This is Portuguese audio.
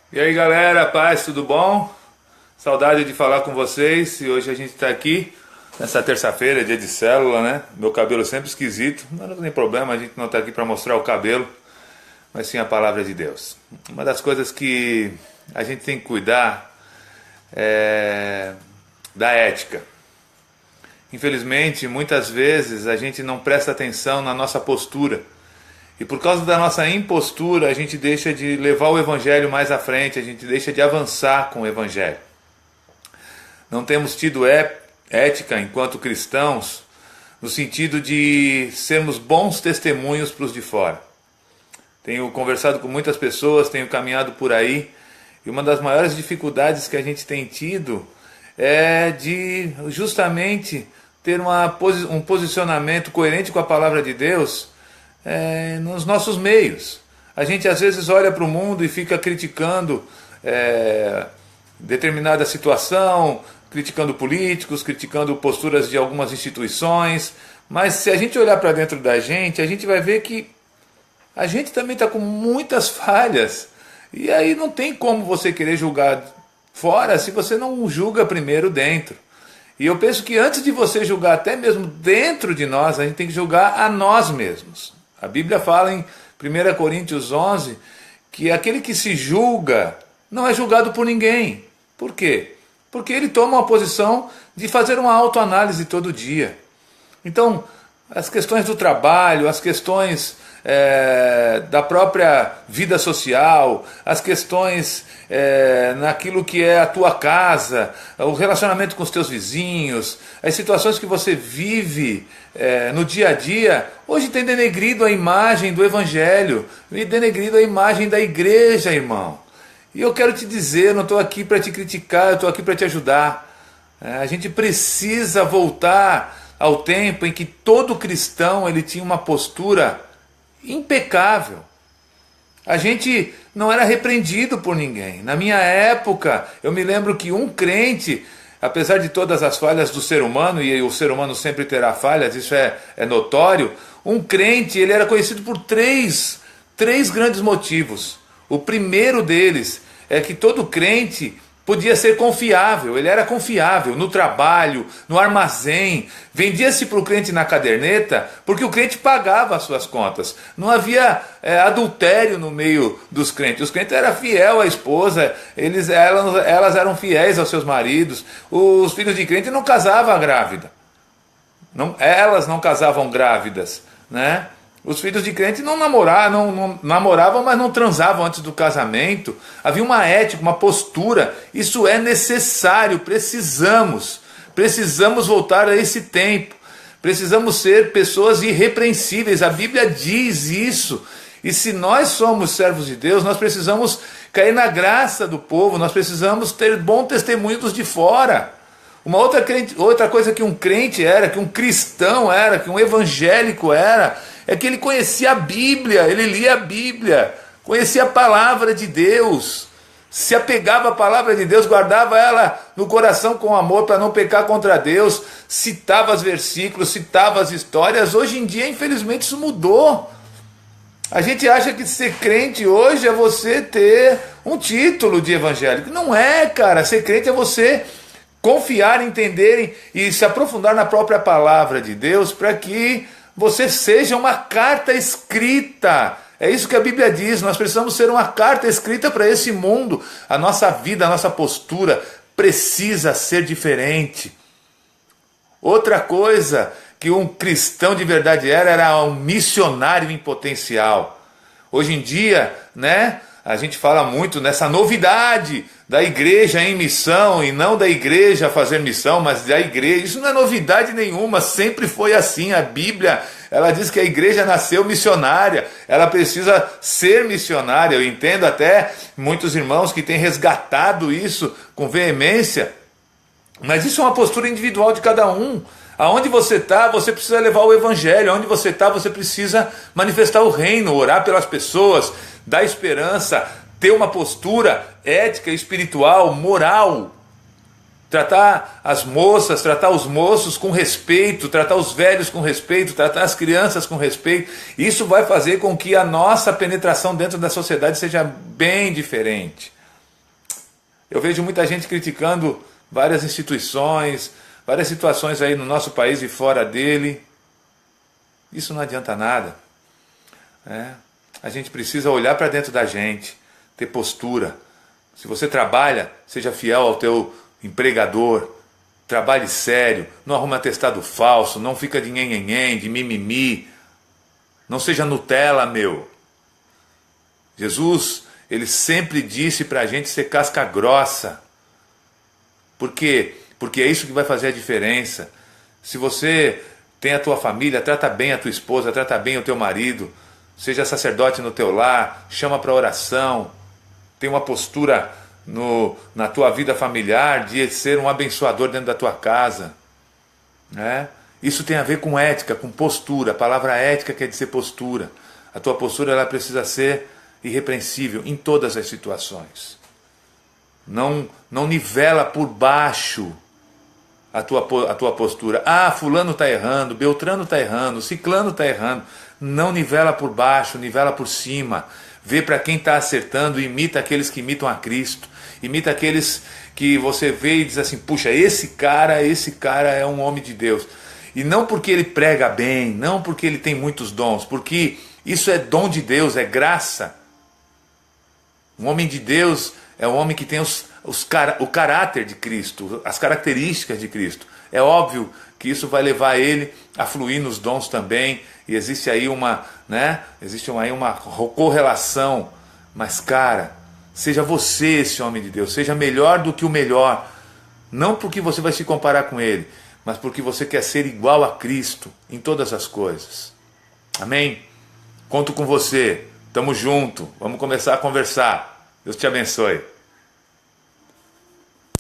E aí galera, paz, tudo bom? Saudade de falar com vocês. E hoje a gente está aqui nessa terça-feira, dia de célula, né? Meu cabelo sempre esquisito, mas não tem problema, a gente não está aqui para mostrar o cabelo, mas sim a palavra de Deus. Uma das coisas que a gente tem que cuidar é da ética. Infelizmente, muitas vezes a gente não presta atenção na nossa postura. E por causa da nossa impostura, a gente deixa de levar o Evangelho mais à frente, a gente deixa de avançar com o Evangelho. Não temos tido ética enquanto cristãos, no sentido de sermos bons testemunhos para os de fora. Tenho conversado com muitas pessoas, tenho caminhado por aí, e uma das maiores dificuldades que a gente tem tido é de justamente ter um posicionamento coerente com a palavra de Deus nos nossos meios. A gente às vezes olha para o mundo e fica criticando determinada situação, criticando políticos, criticando posturas de algumas instituições, mas se a gente olhar para dentro da gente, a gente vai ver que a gente também está com muitas falhas, e aí não tem como você querer julgar fora se você não julga primeiro dentro. E eu penso que antes de você julgar até mesmo dentro de nós, a gente tem que julgar a nós mesmos. A Bíblia fala em 1 Coríntios 11 que aquele que se julga não é julgado por ninguém. Por quê? Porque ele toma uma posição de fazer uma autoanálise todo dia. Então, as questões do trabalho, as questões da própria vida social, as questões naquilo que é a tua casa, o relacionamento com os teus vizinhos, as situações que você vive no dia a dia, hoje tem denegrido a imagem do Evangelho, e denegrido a imagem da igreja, irmão. E eu quero te dizer, eu não estou aqui para te criticar, eu estou aqui para te ajudar. A gente precisa voltar ao tempo em que todo cristão ele tinha uma postura impecável. A gente não era repreendido por ninguém. Na minha época, eu me lembro que um crente, apesar de todas as falhas do ser humano, e o ser humano sempre terá falhas, isso é notório, um crente ele era conhecido por três grandes motivos. O primeiro deles é que todo crente podia ser confiável, ele era confiável no trabalho, no armazém, vendia-se para o crente na caderneta, porque o crente pagava as suas contas. Não havia adultério no meio dos crentes, os crentes eram fiéis à esposa, elas eram fiéis aos seus maridos, os filhos de crente não casavam grávida, elas não casavam grávidas, né? Os filhos de crente não namoravam, mas não transavam antes do casamento. Havia uma ética, uma postura. Isso é necessário, precisamos voltar a esse tempo. Precisamos ser pessoas irrepreensíveis. A Bíblia diz isso. E se nós somos servos de Deus, nós precisamos cair na graça do povo, nós precisamos ter bom testemunho dos de fora. Uma outra coisa que um crente era, que um cristão era, que um evangélico era, é que ele conhecia a Bíblia, ele lia a Bíblia, conhecia a palavra de Deus, se apegava à palavra de Deus, guardava ela no coração com amor para não pecar contra Deus, citava os versículos, citava as histórias. Hoje em dia, infelizmente, isso mudou. A gente acha que ser crente hoje é você ter um título de evangélico. Não é, cara. Ser crente é você confiar, entender e se aprofundar na própria palavra de Deus para que você seja uma carta escrita. É isso que a Bíblia diz, nós precisamos ser uma carta escrita para esse mundo. A nossa vida, a nossa postura precisa ser diferente. Outra coisa que um cristão de verdade era um missionário em potencial. Hoje em dia, né, a gente fala muito nessa novidade da igreja em missão, e não da igreja fazer missão, mas da igreja. Isso não é novidade nenhuma, sempre foi assim. A Bíblia, ela diz que a igreja nasceu missionária, ela precisa ser missionária. Eu entendo até muitos irmãos que têm resgatado isso com veemência, mas isso é uma postura individual de cada um. Aonde você está, você precisa levar o Evangelho. Aonde você está, você precisa manifestar o reino, orar pelas pessoas, dar esperança, ter uma postura ética, espiritual, moral. Tratar as moças, tratar os moços com respeito, tratar os velhos com respeito, tratar as crianças com respeito. Isso vai fazer com que a nossa penetração dentro da sociedade seja bem diferente. Eu vejo muita gente criticando várias instituições, várias situações aí no nosso país e fora dele. Isso não adianta nada. A gente precisa olhar para dentro da gente, ter postura. Se você trabalha, seja fiel ao teu empregador, trabalhe sério, não arrume atestado falso, não fica de nhenhenhen, de mimimi, não seja Nutella, meu. Jesus, ele sempre disse para a gente ser casca grossa. Por quê? Porque é isso que vai fazer a diferença. Se você tem a tua família, trata bem a tua esposa, trata bem o teu marido, seja sacerdote no teu lar, chama para oração, tem uma postura na tua vida familiar de ser um abençoador dentro da tua casa. Isso tem a ver com ética, com postura. A palavra ética quer dizer postura. A tua postura ela precisa ser irrepreensível em todas as situações. Não nivela por baixo a tua postura. Ah, fulano está errando, Beltrano está errando, Ciclano está errando. Não nivela por baixo, nivela por cima. Vê para quem está acertando, imita aqueles que imitam a Cristo. Imita aqueles que você vê e diz assim, puxa, esse cara é um homem de Deus. E não porque ele prega bem, não porque ele tem muitos dons, porque isso é dom de Deus, é graça. Um homem de Deus é um homem que tem o caráter de Cristo, as características de Cristo. É óbvio que isso vai levar ele a fluir nos dons também, e existe aí uma correlação. Mas, cara, seja você esse homem de Deus, seja melhor do que o melhor, não porque você vai se comparar com ele, mas porque você quer ser igual a Cristo em todas as coisas. Amém? Conto com você, tamo junto, vamos começar a conversar. Deus te abençoe.